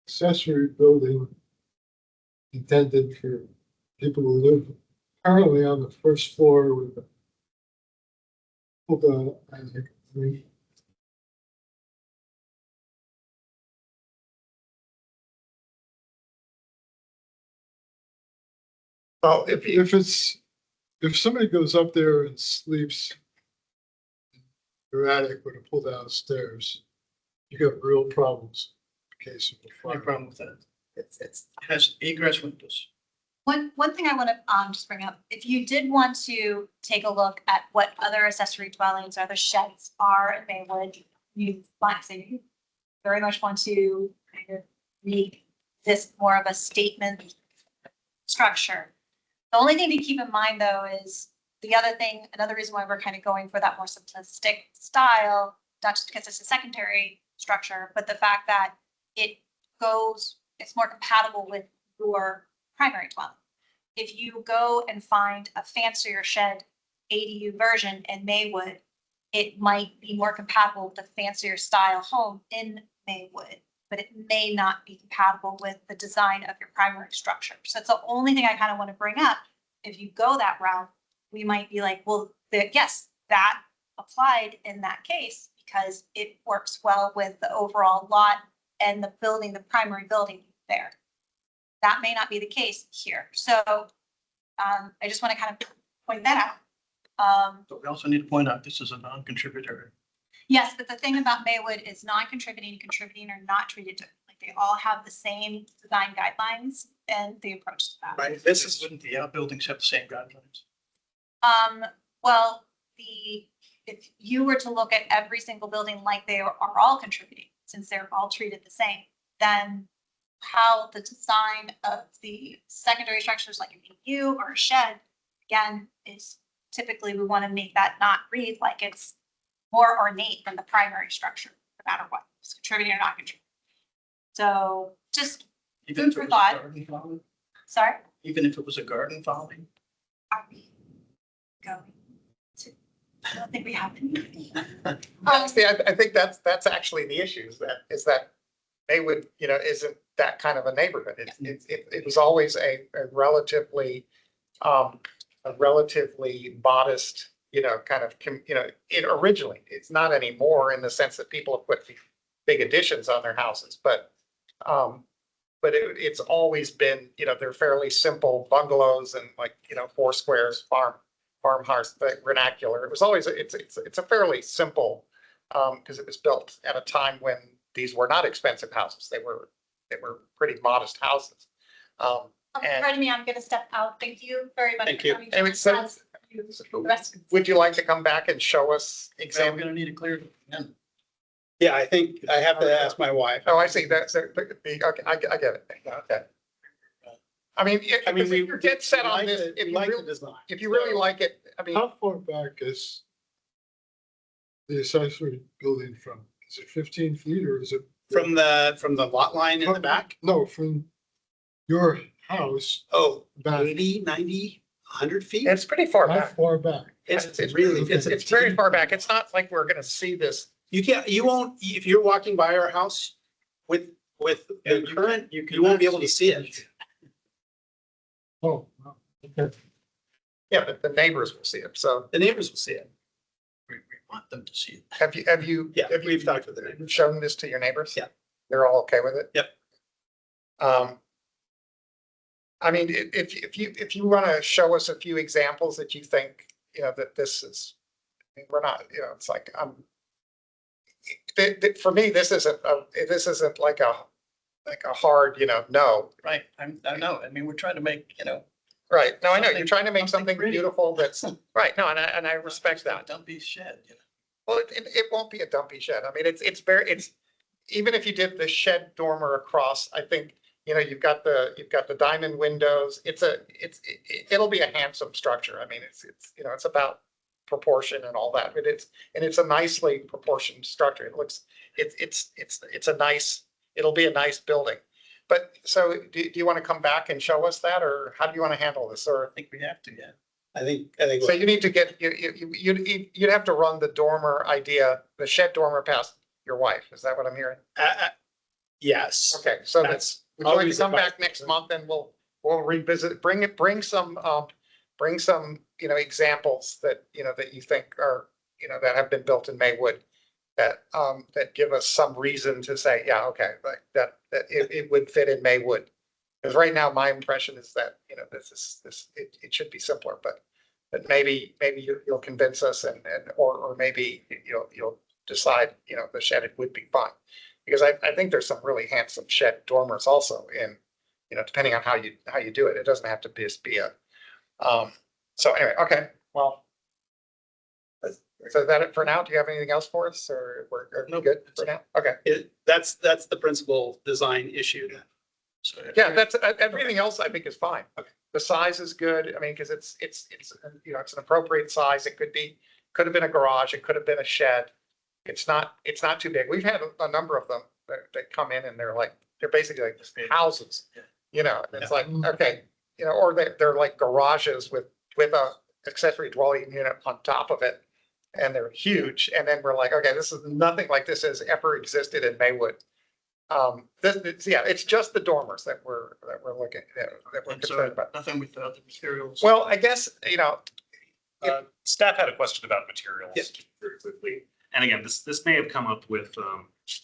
Speaker 9: accessory building intended for people who live currently on the first floor with
Speaker 4: Well,
Speaker 9: if somebody goes up there and sleeps in your attic with a pull-down stairs, you got real problems in case of a
Speaker 6: No
Speaker 9: fire.
Speaker 6: problem with that.
Speaker 1: It
Speaker 6: It has egress windows.
Speaker 1: One thing I want to just bring up, if you did want to take a look at what other accessory dwellings or other sheds are in Maywood, you might say you very much want to kind of this more of a statement structure. The only thing to keep in mind though is another reason why we're kind of going for that more simplistic style, not just because it's a secondary structure, but the fact that it's more compatible with your primary dwelling. If you go and find a fancier shed ADU version in Maywood, it might be more compatible with the fancier style home in Maywood, but it may not be compatible with the design of your primary structure. So it's the only thing I kind of want to bring up. If you go that route, we might be like, well, yes, that applied in that case because it works well with the overall lot and the primary building there. That may not be the case here. So I just want to kind of point that out.
Speaker 6: But we also need to point out this is a non-contributory.
Speaker 1: Yes, but the thing about Maywood is non-contributing, contributing are not treated differently. They all have the same design guidelines and the approach to that.
Speaker 6: Right, wouldn't the outbuildings have the same guidelines?
Speaker 1: Well, if you were to look at every single building like they are all contributing, since they're all treated the same, then how the design of the secondary structures like an ADU or a shed, again, is typically we want to make that not read like it's more ornate than the primary structure, no matter what, it's contributing or not contributing. So just
Speaker 6: Even if
Speaker 1: for
Speaker 6: it was a
Speaker 1: thought.
Speaker 6: garden folly?
Speaker 1: Sorry,
Speaker 6: Even if it was a garden folly?
Speaker 1: are we going to? I don't think we have any.
Speaker 4: Honestly, I think that's actually the issue is that Maywood, isn't that kind of a neighborhood. It was always a relatively modest, kind of, it originally, it's not anymore in the sense that people have put big additions on their houses, but it's always been, they're fairly simple bungalows and like, 4 squares farmhouse vernacular. It was always, it's a fairly simple, because it was built at a time when these were not expensive houses. They were pretty modest houses.
Speaker 1: Pardon me, I'm gonna step out. Thank you very much.
Speaker 8: Thank
Speaker 1: for
Speaker 8: you.
Speaker 1: coming.
Speaker 4: Anyway, so-
Speaker 1: The rest-
Speaker 4: Would you like to come back and show us
Speaker 6: We're
Speaker 4: example?
Speaker 6: gonna need a clear.
Speaker 8: Yeah, I think I have to ask my wife.
Speaker 4: Oh, I see. That's, okay, I get it. Okay. I mean, if you're dead set on this,
Speaker 8: We like the design.
Speaker 4: if you really like it, I mean,
Speaker 9: How far back is the accessory building from? Is it 15 feet or is it?
Speaker 8: From the lot line in the back?
Speaker 9: No, from your house
Speaker 8: Oh,
Speaker 9: back.
Speaker 8: 80, 90, 100 feet?
Speaker 4: it's pretty far
Speaker 9: How
Speaker 4: back.
Speaker 9: far back?
Speaker 8: It's really,
Speaker 4: It's very far back. It's not like we're gonna see this.
Speaker 8: you won't, if you're walking by our house with the current, you won't be able to see it.
Speaker 9: Oh, wow. Okay.
Speaker 4: Yeah, but the neighbors will see it. So
Speaker 8: The neighbors will see it.
Speaker 6: We want them to see it.
Speaker 4: have you?
Speaker 8: Yeah,
Speaker 4: have you
Speaker 8: we've talked with the neighbors.
Speaker 4: shown this to your neighbors?
Speaker 8: Yeah.
Speaker 4: They're all okay with it?
Speaker 8: Yep.
Speaker 4: I mean, if you want to show us a few examples that you think, that this is, I mean, we're not, it's like, for me, this isn't like a hard, no.
Speaker 6: Right, I know, I mean, we're trying to make,
Speaker 4: Right. No, I know. You're
Speaker 6: Something-
Speaker 4: trying to make
Speaker 6: something
Speaker 4: something
Speaker 6: pretty.
Speaker 4: beautiful that's, right. No, and I respect that.
Speaker 6: Dumpy shed,
Speaker 4: Well, it won't be a dumpy shed. I mean, it's even if you did the shed dormer across, I think, you've got the diamond windows. It'll be a handsome structure. I mean, it's about proportion and all that, but it's a nicely proportioned structure. It looks, it'll be a nice building. But so do you want to come back and show us that, or how do you want to handle this? Or
Speaker 6: I think we have to, yeah.
Speaker 8: I think.
Speaker 4: so you need to get, you'd have to run the dormer idea, the shed dormer past your wife. Is that what I'm hearing?
Speaker 8: Yes.
Speaker 4: Okay, so
Speaker 8: That's
Speaker 4: would you like to
Speaker 8: always
Speaker 4: come
Speaker 8: advice.
Speaker 4: back next month and we'll revisit, bring some, examples that, that you think are, that have been built in Maywood that give us some reason to say, yeah, okay, like that it would fit in Maywood. Because right now, my impression is that, it should be simpler, but maybe you'll convince us or maybe you'll decide, the shed, it would be fine. Because I think there's some really handsome shed dormers also in, depending on how you do it. It doesn't have to just be a, so anyway, okay, well. So is that it for now? Do you have anything else for us, or are we good for now? Okay.
Speaker 8: That's the principal design issue.
Speaker 6: So
Speaker 4: Yeah, that's, everything else I think is fine. The size is good. I mean, because it's, you know, it's an appropriate size. It could have been a garage. It could have been a shed. It's not too big. We've had a number of them that come in and they're basically like houses. You know, and it's like, okay, you know, or they're like garages with a accessory dwelling unit on top of it. And they're huge. And then we're like, okay, this is nothing like this has ever existed in Maywood. Yeah, it's just the dormers that we're looking at, that we're
Speaker 6: And so
Speaker 4: concerned about.
Speaker 6: nothing with the other materials.
Speaker 4: Well, I guess, you know,
Speaker 7: Staff had a question about materials.
Speaker 8: Yes.
Speaker 7: Very quickly. And again, this may have come up with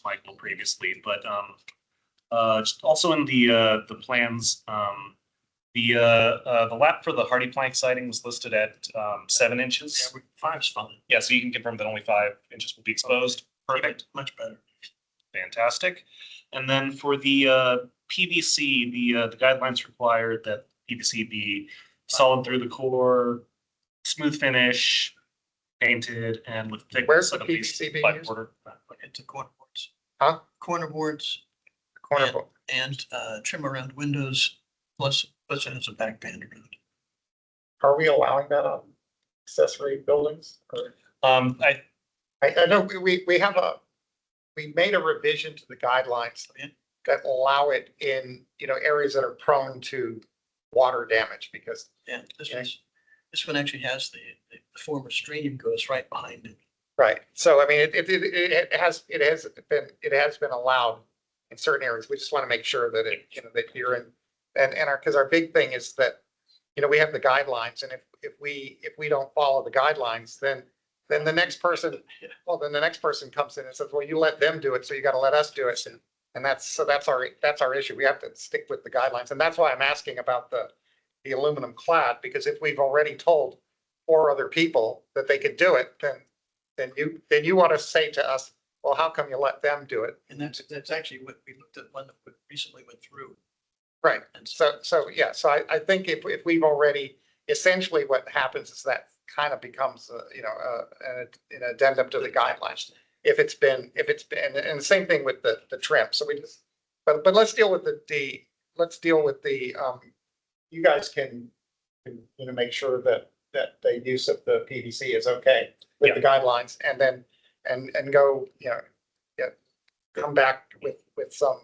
Speaker 7: Michael previously, but just also in the plans, the lap for the hardy plank siding was listed at 7 inches.
Speaker 6: 5's fine.
Speaker 7: Yeah, so you can confirm that only 5 inches will be exposed. Perfect.
Speaker 6: Much better.
Speaker 7: Fantastic. And then for the PVC, the guidelines require that PVC be solid through the core, smooth finish, painted, and with thick.
Speaker 4: Where's the PVC being used?
Speaker 6: Into corner boards.
Speaker 4: Huh?
Speaker 6: Corner boards
Speaker 4: corner board.
Speaker 6: and trim around windows, plus it has a back band around it.
Speaker 4: Are we allowing that on accessory buildings? Or- I know we made a revision to the guidelines that allow it in, you know, areas that are prone to water damage because.
Speaker 6: Yeah, this one actually has the former stream goes right behind it.
Speaker 4: Right. So I mean, it has been allowed in certain areas. We just want to make sure that that you're in, and because our big thing is that, you know, we have the guidelines, and if we don't follow the guidelines, then the next person, then the next person comes in and says, well, you let them do it, so you got to let us do it. And that's our issue. We have to stick with the guidelines. And that's why I'm asking about the aluminum clad, because if we've already told 4 other people that they could do it, then you want to say to us, well, how come you let them do it?
Speaker 6: And that's actually what we looked at, one that recently went through.
Speaker 4: Right.
Speaker 6: And
Speaker 4: So yeah, so I think if we've already, essentially what happens is that kind of becomes, an addendum to the guidelines. If it's been, and the same thing with the trim. So we just, but let's deal with you guys can make sure that the use of the PVC is okay with the guidelines, and then, and go, come back with some,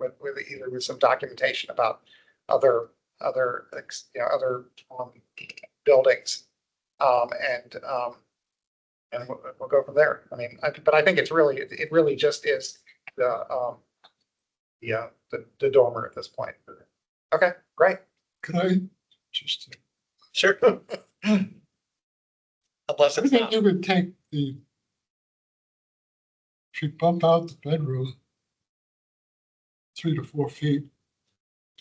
Speaker 4: with either some documentation about other buildings. And we'll go from there. I mean, but I think it really just is the dormer at this point. Okay, great.
Speaker 9: Could I just,
Speaker 4: Sure. Unless
Speaker 9: I
Speaker 4: it's
Speaker 9: think
Speaker 4: not.
Speaker 9: you would take if you bump out the bedroom 3 to 4 feet,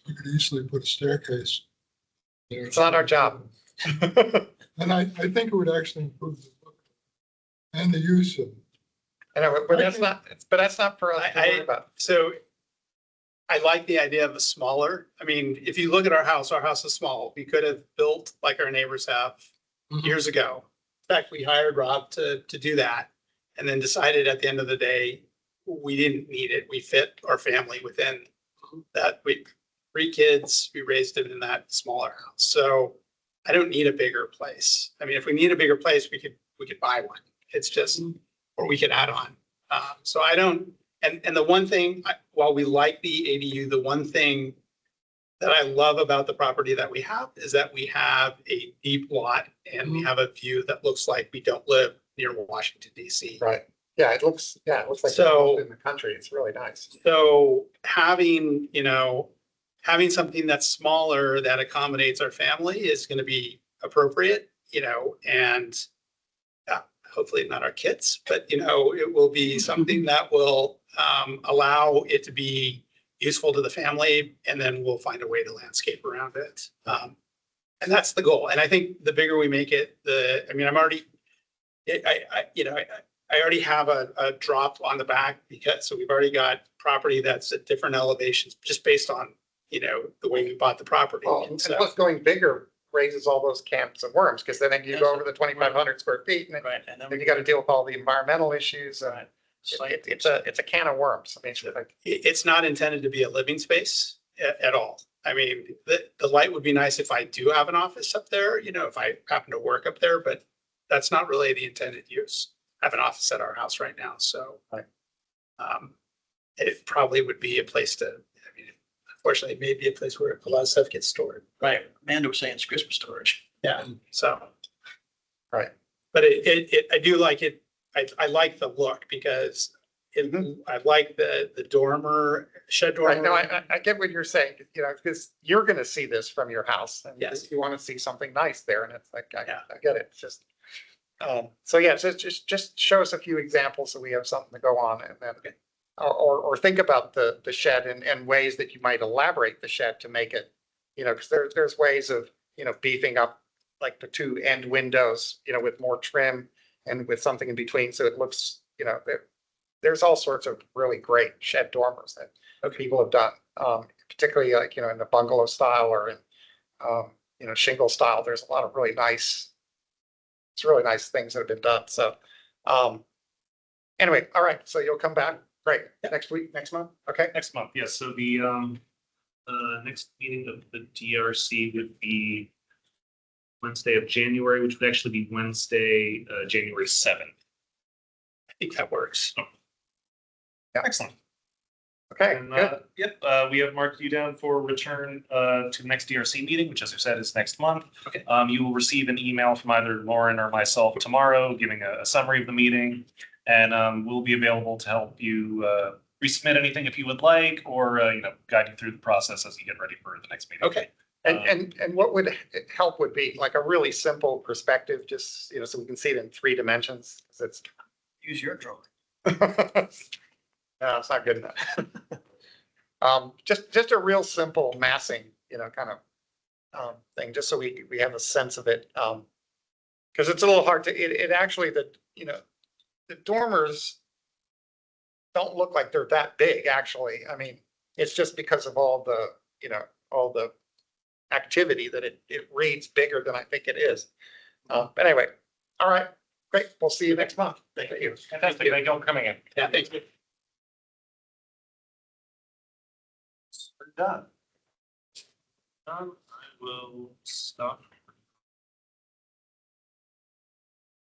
Speaker 9: you could easily put a staircase there.
Speaker 4: It's not our job.
Speaker 9: And I think it would actually improve the look and the use of it.
Speaker 4: I know, but that's not for us to worry about.
Speaker 8: So I like the idea of a smaller, I mean, if you look at our house is small. We could have built like our neighbors have years ago. In fact, we hired Rob to do that, and then decided at the end of the day, we didn't need it. We fit our family within that. We 3 kids, we raised them in that smaller house. So I don't need a bigger place. I mean, if we need a bigger place, we could buy one. It's just, or we could add on. So I don't, and the one thing, while we like the ADU, the one thing that I love about the property that we have is that we have a deep lot and we have a view that looks like we don't live near Washington, DC.
Speaker 4: Right. Yeah, it looks like
Speaker 8: So-
Speaker 4: in the country. It's really nice.
Speaker 8: So having something that's smaller that accommodates our family is going to be appropriate, and hopefully not our kids, but it will be something that will allow it to be useful to the family, and then we'll find a way to landscape around it. And that's the goal. And I think the bigger we make it, I already have a drop on the back so we've already got property that's at different elevations just based on, the way we bought the property.
Speaker 4: Well,
Speaker 8: And
Speaker 4: and
Speaker 8: so,
Speaker 4: plus going bigger raises all those camps of worms, because then you go over the 2,500 square feet, and
Speaker 6: Right. And
Speaker 4: then you got to deal with all the environmental issues. And
Speaker 6: Right.
Speaker 4: it's a can of worms. I mean, it's like,
Speaker 8: it's not intended to be a living space. at all. I mean, the light would be nice if I do have an office up there, you know, if I happen to work up there, but that's not really the intended use. I have an office at our house right now, so.
Speaker 4: Right.
Speaker 8: It probably would be a place to, I mean, unfortunately, it may be a place where a lot of stuff gets stored.
Speaker 6: Right, Amanda was saying it's Christmas storage.
Speaker 8: Yeah, so.
Speaker 4: Right.
Speaker 8: But I do like it. I like the look because I like the dormer, shed dormer.
Speaker 4: Right, no, I get what you're saying, you know, because you're gonna see this from your house. And
Speaker 8: Yes.
Speaker 4: you want to see something nice there, and it's like,
Speaker 8: Yeah.
Speaker 4: I get it, it's just. So yeah, just show us a few examples so we have something to go on, and then, or think about the shed and ways that you might elaborate the shed to make it, you know, because there's ways of, you know, beefing up like the two end windows, you know, with more trim and with something in between, so it looks, you know, there's all sorts of really great shed dormers that people have done, particularly like, you know, in the bungalow style or in, you know, shingle style. There's a lot of really nice, it's really nice things that have been done. So, anyway, all right. So you'll come back. Great. Next week, next month. Okay.
Speaker 7: Next month, yes. So the next meeting of the DRC would be Wednesday of January, which would actually be Wednesday, January 7th.
Speaker 8: I think that works.
Speaker 4: Yeah.
Speaker 7: Excellent.
Speaker 4: Okay.
Speaker 7: And,
Speaker 4: Good.
Speaker 7: yep, we have marked you down for return to the next DRC meeting, which, as I said, is next month.
Speaker 8: Okay.
Speaker 7: You will receive an email from either Lauren or myself tomorrow giving a summary of the meeting. And we'll be available to help you resubmit anything if you would like, or you know, guide you through the process as you get ready for the next meeting.
Speaker 8: Okay.
Speaker 4: And what would help would be like a really simple perspective, just, you know, so we can see it in 3 dimensions. 'Cause it's
Speaker 6: Use your drawing.
Speaker 4: no, it's not good enough. Just a real simple massing, you know, kind of thing, just so we have a sense of it. Because it's a little hard to, it actually, you know, the dormers don't look like they're that big, actually. I mean, it's just because of all the, you know, all the activity that it reads bigger than I think it is. But anyway, all right, great. We'll see you next month. Thank you.
Speaker 7: Fantastic. Thank you all for coming in.
Speaker 8: Yeah, thank you.
Speaker 7: We're done. I will stop